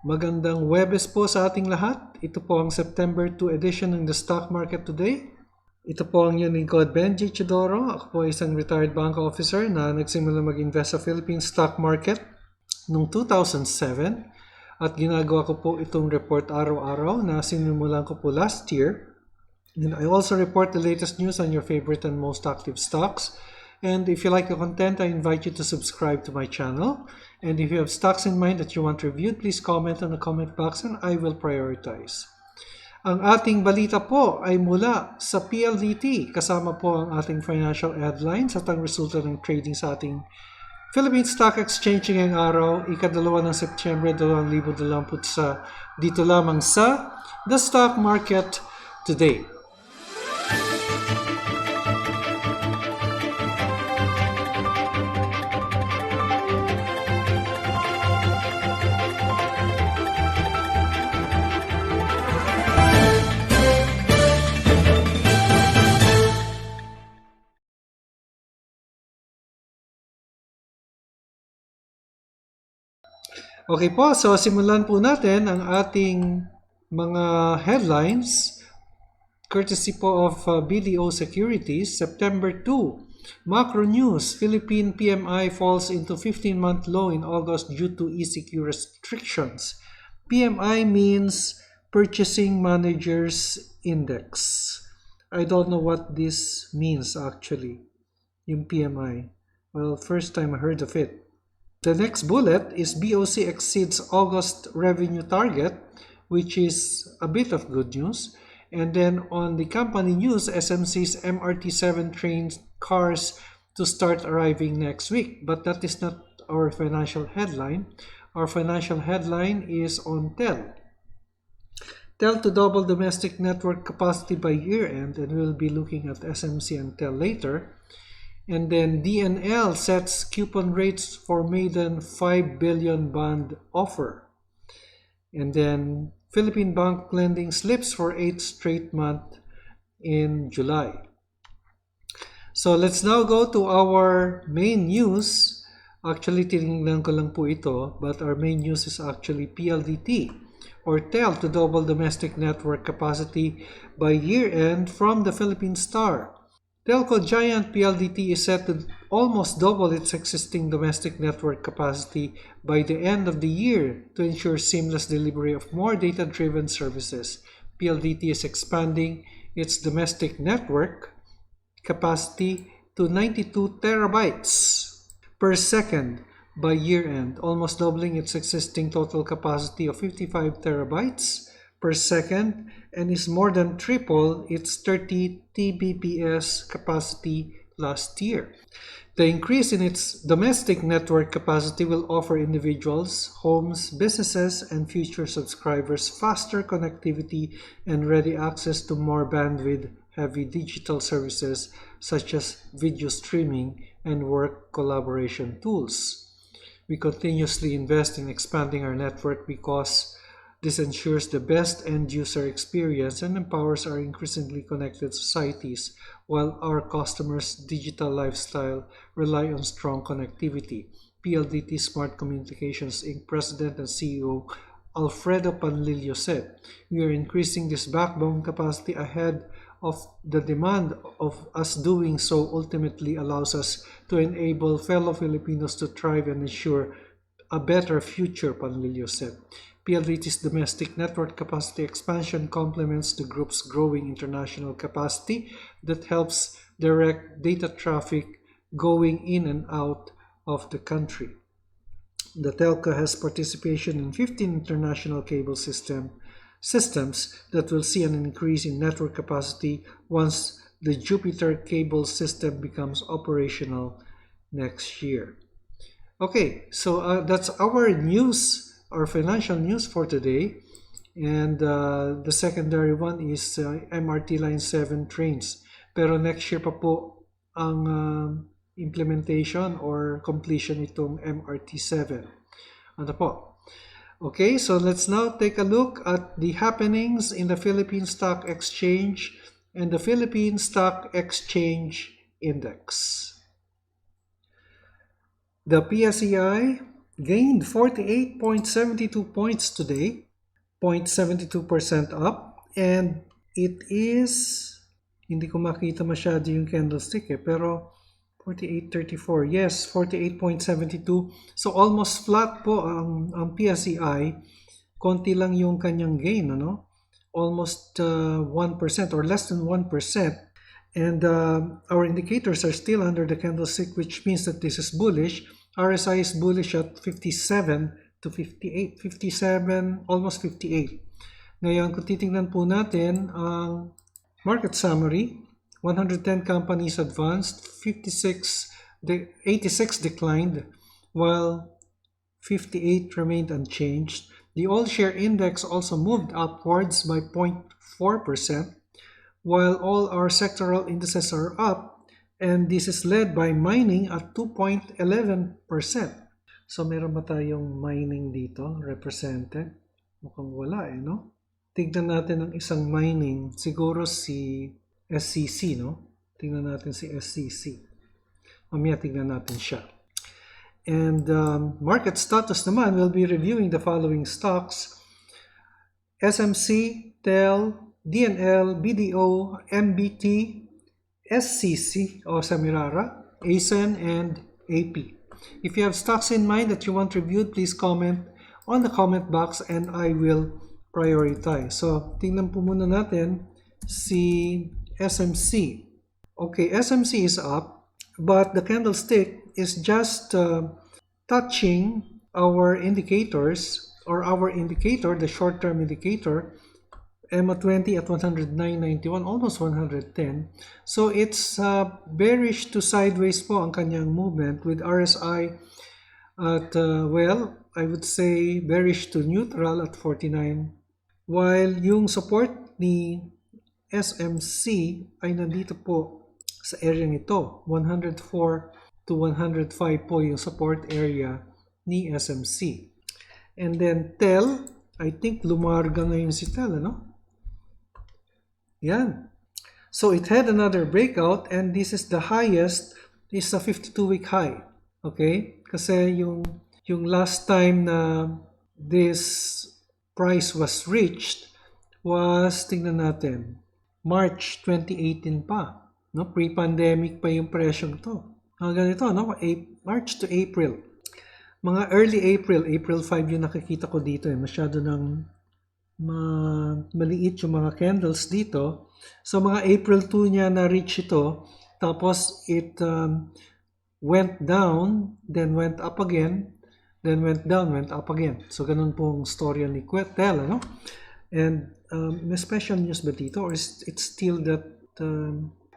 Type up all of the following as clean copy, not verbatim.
Magandang Webes po sa ating lahat. Ito po ang September 2 edition ng The Stock Market Today. Ito po ang inyong lingkod, Benji Chidoro. Ako po ay isang retired bank officer na nagsimula mag-invest sa Philippine stock market noong 2007. At ginagawa ko po itong report araw-araw na sinimulan ko po last year. And I also report the latest news on your favorite and most active stocks. And if you like the content, I invite you to subscribe to my channel. And if you have stocks in mind that you want reviewed, please comment on the comment box and I will prioritize. Ang ating balita po ay mula sa PLDT. Kasama po ang ating financial headlines at ang resulta ng trading sa ating Philippine Stock Exchange ngayong araw, ika-2 ng September 2021 dito lamang sa The Stock Market Today. Okay po, so simulan po natin ang ating mga headlines courtesy po of BDO Securities. September 2, macro news, Philippine PMI falls into 15-month low in August due to ECQ restrictions. PMI means Purchasing Managers Index. I don't know what this means actually, yung PMI. Well, first time I heard of it. The next bullet is BOC exceeds August revenue target, which is a bit of good news. And then on the company news, SMC's MRT7 trains cars to start arriving next week. But that is not our financial headline. Our financial headline is on TEL. TEL to double domestic network capacity by year-end, and we'll be looking at SMC and TEL later. And then DNL sets coupon rates for maiden 5 billion bond offer. And then Philippine bank lending slips for 8th straight month in July. So let's now go to our main news. Actually, tinignan ko lang po ito, but our main news is actually PLDT, or TEL to double domestic network capacity by year-end from the Philippine Star. Telco giant PLDT is set to almost double its existing domestic network capacity by the end of the year to ensure seamless delivery of more data-driven services. PLDT is expanding its domestic network capacity to 92 terabytes per second by year-end, almost doubling its existing total capacity of 55 terabytes per second, and is more than triple its 30 Tbps capacity last year. The increase in its domestic network capacity will offer individuals, homes, businesses, and future subscribers faster connectivity and ready access to more bandwidth-heavy digital services such as video streaming and work collaboration tools. We continuously invest in expanding our network because this ensures the best end-user experience and empowers our increasingly connected societies, while our customers' digital lifestyle rely on strong connectivity. PLDT Smart Communications Inc. President and CEO Alfredo Panlilio said, "We are increasing this backbone capacity ahead of the demand of us doing so ultimately allows us to enable fellow Filipinos to thrive and ensure a better future," Panlilio said. PLDT's domestic network capacity expansion complements the group's growing international capacity that helps direct data traffic going in and out of the country. The telco has participation in 15 international cable systems that will see an increase in network capacity once the Jupiter cable system becomes operational next year. Okay, so that's our news. Our financial news for today, and the secondary one is MRT Line 7 trains. Pero next year pa po ang implementation or completion itong MRT7. Ano po? Okay, so let's now take a look at the happenings in the Philippine Stock Exchange and the Philippine Stock Exchange Index. The PSEI gained 48.72 points today, 0.72% up, and it is, hindi ko makita masyado yung candlestick pero 48.34, yes, 48.72. So almost flat po ang PSEI. Konti lang yung kanyang gain, ano? Almost 1% or less than 1%. And our indicators are still under the candlestick, which means that this is bullish. RSI is bullish at 57 to 58, 57, almost 58. Ngayon, kung titingnan po natin ang market summary, 110 companies advanced, 86 declined, while 58 remained unchanged. The all-share index also moved upwards by 0.4%, while all our sectoral indices are up, and this is led by mining at 2.11%. So meron ba tayong mining dito represented? Mukhang wala no? Tignan natin ang isang mining, siguro si SCC, no? Tignan natin si SCC. Mamaya tignan natin siya. And market status naman, we'll be reviewing the following stocks: SMC, TEL, DNL, BDO, MBT, SCC o Samirara, ACEN, and AP. If you have stocks in mind that you want reviewed, please comment on the comment box and I will prioritize. So, tingnan po muna natin si SMC. Okay, SMC is up, but the candlestick is just touching our indicators, or our indicator, the short-term indicator, EMA20 at 109.91, almost 110. So it's bearish to sideways po ang kanyang movement, with RSI at, well, I would say bearish to neutral at 49. While yung support ni SMC ay nandito po sa area nito, 104 to 105 po yung support area ni SMC. And then TEL, I think lumarga ngayon si TEL, ano? Yan. So it had another breakout, and this is the highest, is a 52-week high. Okay? Kasi yung last time na this price was reached was, tingnan natin, March 2018 pa. No? Pre-pandemic pa yung presyong to. Ganito, no? March to April. Mga early April 5 yung nakikita ko dito. Masyado ng maliit yung mga candles dito. So mga April 2 niya na-reach ito. Tapos it went down, then went up again, then went down, went up again. So ganun pong storya ni TEL, ano? And may special news ba dito? Or it's still that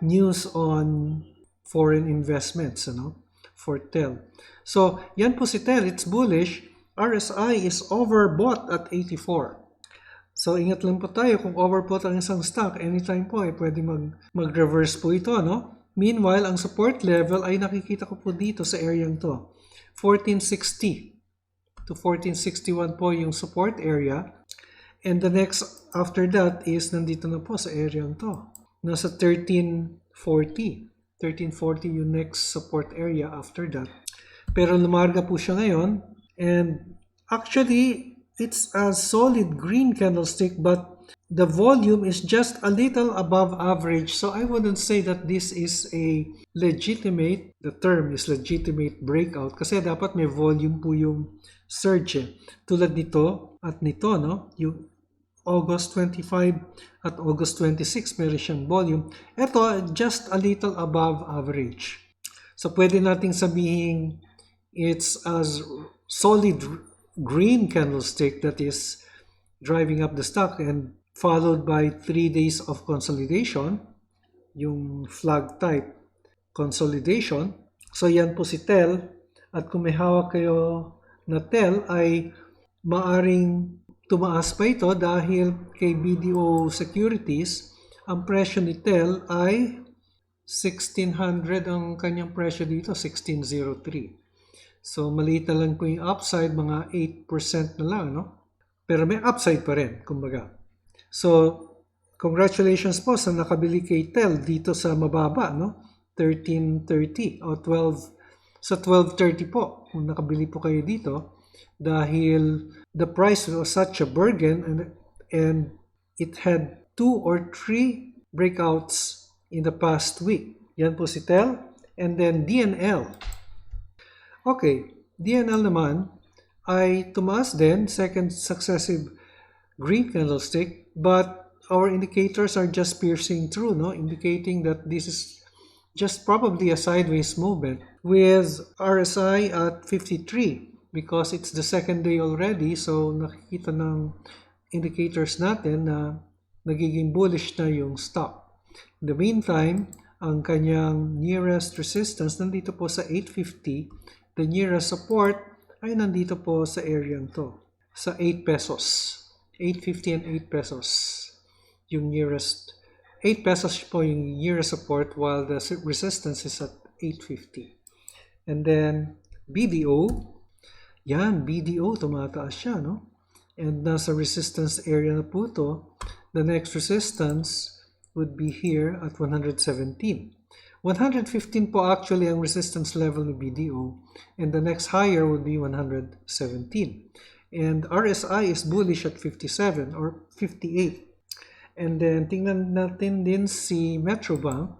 news on foreign investments, ano? For TEL. So yan po si TEL, it's bullish. RSI is overbought at 84. So, ingat lang po tayo kung overbought ang isang stock. Anytime po, pwede mag-reverse po ito, no? Meanwhile, ang support level ay nakikita ko po dito sa area to. 1460 to 1461 po yung support area. And the next after that is nandito na po sa area to. Nasa 1340. 1340 yung next support area after that. Pero lumarga po siya ngayon. And actually, it's a solid green candlestick, but the volume is just a little above average. So I wouldn't say that this is a legitimate, the term is legitimate breakout. Kasi dapat may volume po yung surge. Tulad nito at nito, no? Yung August 25 at August 26, meron siyang volume. Ito, just a little above average. So pwede nating sabihin it's as solid green candlestick that is driving up the stock, and followed by 3 days of consolidation, yung flag type consolidation. So yan po si TEL, at kung may hawak kayo na TEL ay maaring tumaas pa ito dahil kay BDO Securities ang presyo ni TEL ay 1600, ang kanyang presyo dito 1603. So, maliit na lang po yung upside, mga 8% na lang, no? Pero may upside pa rin, kumbaga. So, congratulations po sa nakabili kay TEL dito sa mababa, no? 1330 o sa 12.30 po, kung nakabili po kayo dito, dahil the price was such a bargain and it had 2 or 3 breakouts in the past week. Yan po si TEL. And then DNL. Okay, DNL naman ay tumaas din, second successive green candlestick, but our indicators are just piercing through, no? Indicating that this is just probably a sideways movement with RSI at 53 because it's the second day already, so nakikita ng indicators natin na nagiging bullish na yung stock. In the meantime, ang kanyang nearest resistance nandito po sa 850. The nearest support ay nandito po sa area to, sa 8 pesos. 850 and 8 pesos. Yung nearest, 8 pesos po yung nearest support while the resistance is at 850. And then, BDO. Yan, BDO, tumataas siya, no? And nasa resistance area na po to. The next resistance would be here at 117. 115 po actually ang resistance level ng BDO, and the next higher would be 117. And RSI is bullish at 57 or 58. And then tingnan natin din si Metrobank.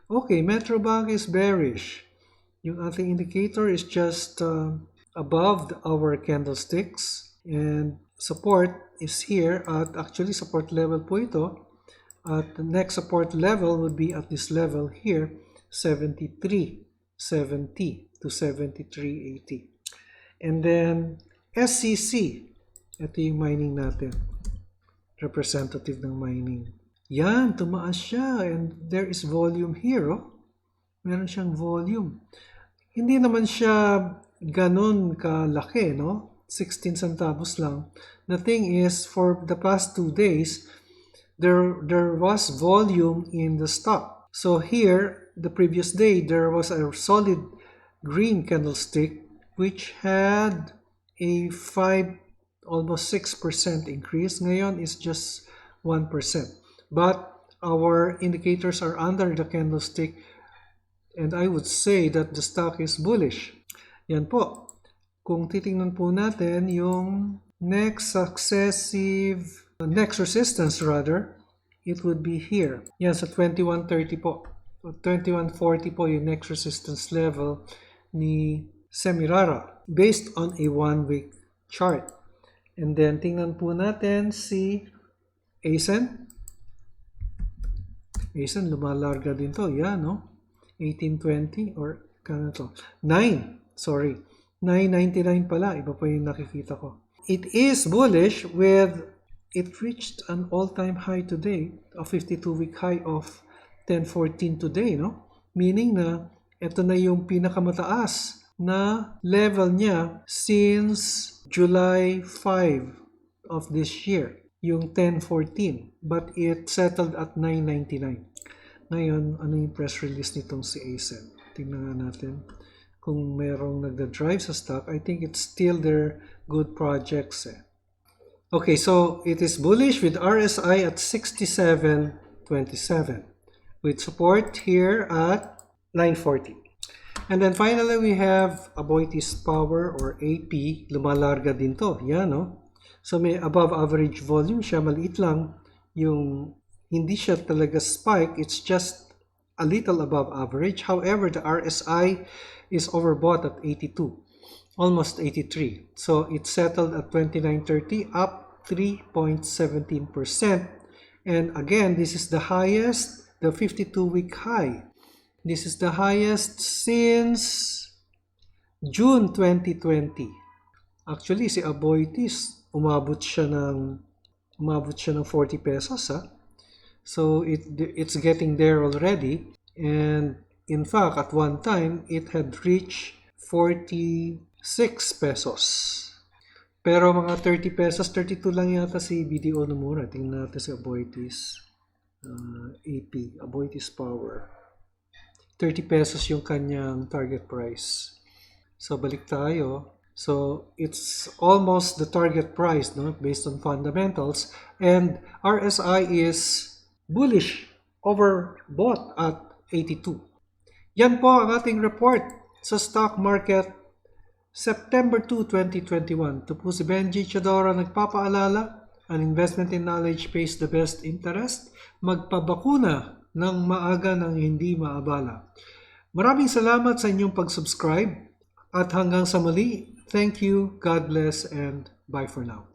Okay, Metrobank is bearish. Yung ating indicator is just above our candlesticks, and support is here at actually support level po ito. At the next support level would be at this level here, 73.70 to 73.80. And then SCC, ito yung mining natin. Representative ng mining. Yan, tumaas siya and there is volume here. Oh. Meron siyang volume. Hindi naman siya ganun kalaki, no? 16 centavos lang. The thing is, for the past 2 days, there was volume in the stock. So here, the previous day, there was a solid green candlestick which had a 5, almost 6% increase. Ngayon is just 1%. But our indicators are under the candlestick and I would say that the stock is bullish. Yan po. Kung titingnan po natin yung next resistance rather, it would be here. Yan, sa 2130 po. 2140 po yung next resistance level ni Semirara based on a 1-week chart. And then, tingnan po natin si ACEN. ACEN, lumalarga din to. Yan, no? 1820 or kano to? 999 pala. Iba pa yung nakikita ko. It is bullish with it reached an all-time high today, a 52-week high of 1014 today, no? Meaning na ito na yung pinakamataas na level niya since July 5 of this year, yung 1014. But it settled at 999. Ngayon, ano yung press release nitong si ACEN? Tingnan nga natin kung merong nagda-drive sa stock. I think it's still their good projects, eh. Okay, so it is bullish with RSI at 67.27 with support here at 940. And then finally, we have Aboitiz Power or AP. Lumalarga din to. Yan, no? So may above average volume siya. Maliit lang. Yung hindi siya talaga spike. It's just a little above average. However, the RSI is overbought at 82. Almost 83. So it settled at 29.30, up 3.17%. And again, this is the highest, the 52-week high. This is the highest since June 2020. Actually, si Aboitiz, umabot siya ng 40 pesos, ha? So it's getting there already. And in fact, at one time, it had reached 46 pesos. Pero mga 30 pesos, 32 lang yata si BDO na mura. Tingnan natin si Aboitiz. AP, Aboitiz Power. 30 pesos yung kanyang target price. So, balik tayo. So, it's almost the target price, no? Based on fundamentals. And RSI is bullish, overbought at 82. Yan po ang ating report sa stock market September 2, 2021. Ito po si Benji Chodora nagpapaalala, an investment in knowledge pays the best interest. Magpabakuna ng maaga ng hindi maabala. Maraming salamat sa inyong pag-subscribe at hanggang sa muli. Thank you, God bless, and bye for now.